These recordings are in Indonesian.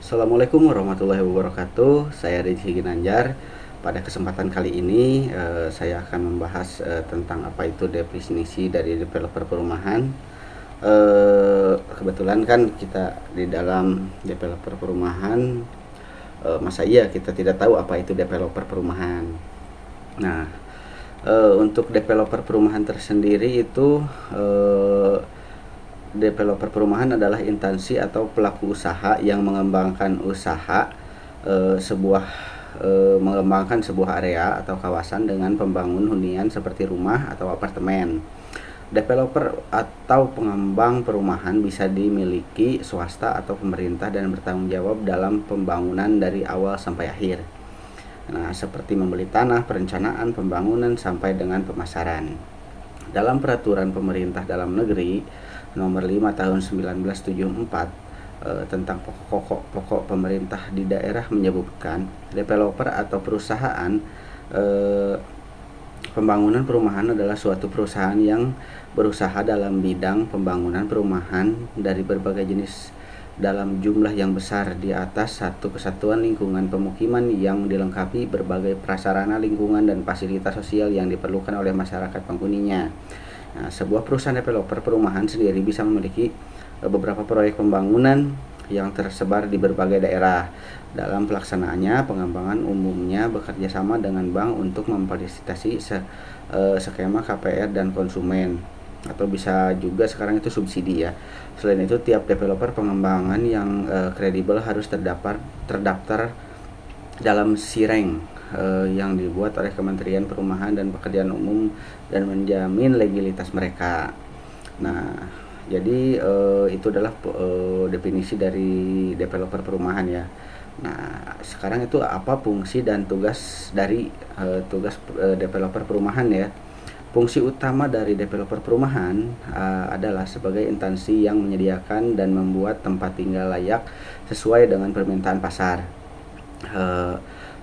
Assalamualaikum warahmatullahi wabarakatuh. Saya Rizky Ginanjar. Pada kesempatan kali ini saya akan membahas tentang apa itu definisi dari developer perumahan. Kebetulan kan kita di dalam developer perumahan, masa iya kita tidak tahu apa itu developer perumahan. Nah, untuk developer perumahan tersendiri itu developer perumahan adalah instansi atau pelaku usaha yang mengembangkan mengembangkan sebuah area atau kawasan dengan pembangun hunian seperti rumah atau apartemen. Developer atau pengembang perumahan bisa dimiliki swasta atau pemerintah dan bertanggung jawab dalam pembangunan dari awal sampai akhir. Nah, seperti membeli tanah, perencanaan, pembangunan sampai dengan pemasaran. Dalam peraturan pemerintah dalam negeri nomor 5 tahun 1974 tentang pokok-pokok pemerintah di daerah menyebutkan developer atau perusahaan pembangunan perumahan adalah suatu perusahaan yang berusaha dalam bidang pembangunan perumahan dari berbagai jenis dalam jumlah yang besar di atas satu kesatuan lingkungan pemukiman yang dilengkapi berbagai prasarana lingkungan dan fasilitas sosial yang diperlukan oleh masyarakat penghuninya. Nah, sebuah perusahaan developer perumahan sendiri bisa memiliki beberapa proyek pembangunan yang tersebar di berbagai daerah. Dalam pelaksanaannya, pengembangan umumnya bekerja sama dengan bank untuk memfasilitasi skema KPR dan konsumen, atau bisa juga sekarang itu subsidi ya. Selain itu, tiap developer pengembangan yang kredibel harus terdaftar dalam SIRENG yang dibuat oleh Kementerian Perumahan dan Pekerjaan Umum dan menjamin legalitas mereka. Nah, jadi itu adalah definisi dari developer perumahan ya. Nah, sekarang itu apa fungsi dan tugas dari developer perumahan ya? Fungsi utama dari developer perumahan adalah sebagai instansi yang menyediakan dan membuat tempat tinggal layak sesuai dengan permintaan pasar.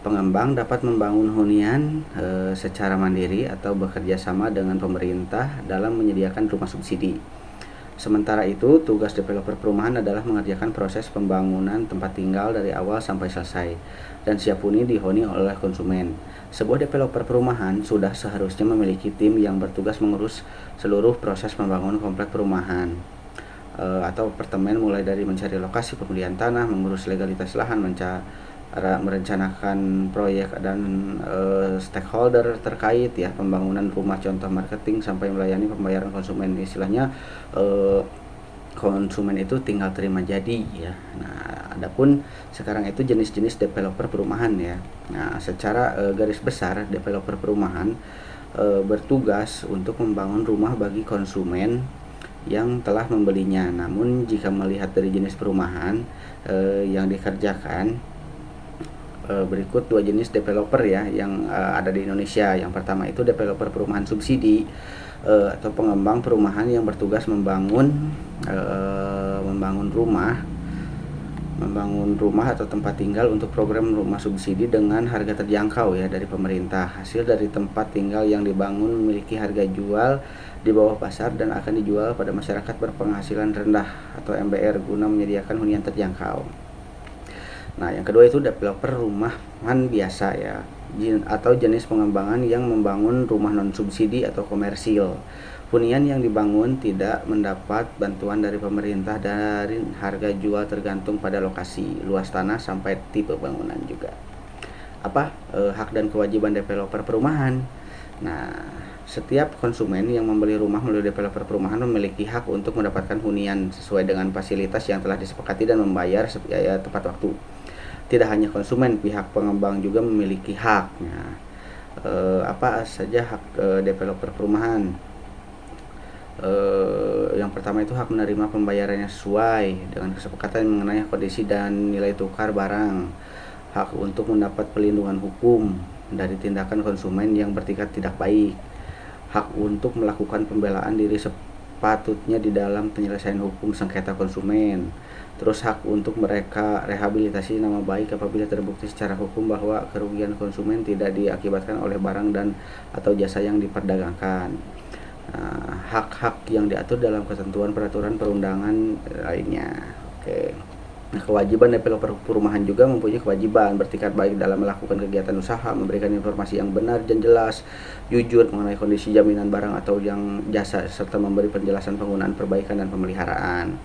Pengembang dapat membangun hunian secara mandiri atau bekerja sama dengan pemerintah dalam menyediakan rumah subsidi. Sementara itu, tugas developer perumahan adalah mengerjakan proses pembangunan tempat tinggal dari awal sampai selesai dan siap huni dihuni oleh konsumen. Sebuah developer perumahan sudah seharusnya memiliki tim yang bertugas mengurus seluruh proses pembangunan kompleks perumahan atau apartemen, mulai dari mencari lokasi, pembelian tanah, mengurus legalitas lahan, merencanakan proyek dan stakeholder terkait ya, pembangunan rumah, contoh marketing, sampai melayani pembayaran konsumen. Istilahnya konsumen itu tinggal terima jadi ya. Nah, adapun sekarang itu jenis-jenis developer perumahan ya. Nah, secara garis besar developer perumahan bertugas untuk membangun rumah bagi konsumen yang telah membelinya. Namun jika melihat dari jenis perumahan yang dikerjakan, berikut dua jenis developer ya yang ada di Indonesia. Yang pertama itu developer perumahan subsidi atau pengembang perumahan yang bertugas membangun rumah atau tempat tinggal untuk program rumah subsidi dengan harga terjangkau ya dari pemerintah. Hasil dari tempat tinggal yang dibangun memiliki harga jual di bawah pasar dan akan dijual pada masyarakat berpenghasilan rendah atau MBR guna menyediakan hunian terjangkau. Nah, yang kedua itu developer rumahan biasa ya, atau jenis pengembangan yang membangun rumah non subsidi atau komersil. Hunian yang dibangun tidak mendapat bantuan dari pemerintah dari harga jual tergantung pada lokasi, luas tanah sampai tipe bangunan juga. Apa hak dan kewajiban developer perumahan? Nah, setiap konsumen yang membeli rumah melalui developer perumahan memiliki hak untuk mendapatkan hunian sesuai dengan fasilitas yang telah disepakati dan membayar tepat waktu. Tidak hanya konsumen, pihak pengembang juga memiliki hak. Nah, apa saja hak developer perumahan? Yang pertama itu hak menerima pembayarannya sesuai dengan kesepakatan mengenai kondisi dan nilai tukar barang. Hak untuk mendapat pelindungan hukum dari tindakan konsumen yang bertingkat tidak baik. Hak untuk melakukan pembelaan diri sepatutnya di dalam penyelesaian hukum sengketa konsumen. Terus hak untuk mereka rehabilitasi nama baik apabila terbukti secara hukum bahwa kerugian konsumen tidak diakibatkan oleh barang dan atau jasa yang diperdagangkan. Hak-hak yang diatur dalam ketentuan peraturan perundangan lainnya. Oke. Nah, kewajiban developer perumahan juga mempunyai kewajiban bertingkat baik dalam melakukan kegiatan usaha, memberikan informasi yang benar dan jelas, jujur mengenai kondisi jaminan barang atau yang jasa, serta memberi penjelasan penggunaan, perbaikan, dan pemeliharaan.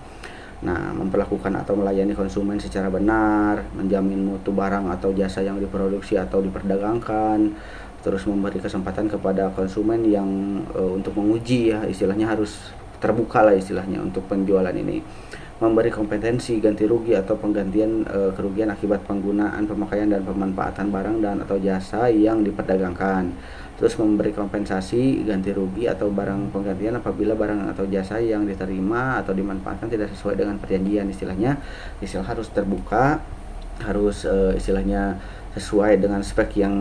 Nah, memperlakukan atau melayani konsumen secara benar, menjamin mutu barang atau jasa yang diproduksi atau diperdagangkan, terus memberi kesempatan kepada konsumen yang untuk menguji, ya istilahnya harus terbuka lah istilahnya untuk penjualan ini, memberi kompetensi ganti rugi atau penggantian kerugian akibat penggunaan, pemakaian, dan pemanfaatan barang dan atau jasa yang diperdagangkan. Terus memberi kompensasi ganti rugi atau barang penggantian apabila barang atau jasa yang diterima atau dimanfaatkan tidak sesuai dengan perjanjian. Istilahnya istilah harus terbuka, harus istilahnya sesuai dengan spek yang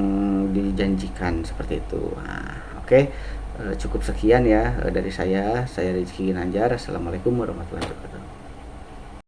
dijanjikan seperti itu. Nah, oke. Cukup sekian ya dari saya Rizky Ginanjar. Assalamualaikum warahmatullahi wabarakatuh.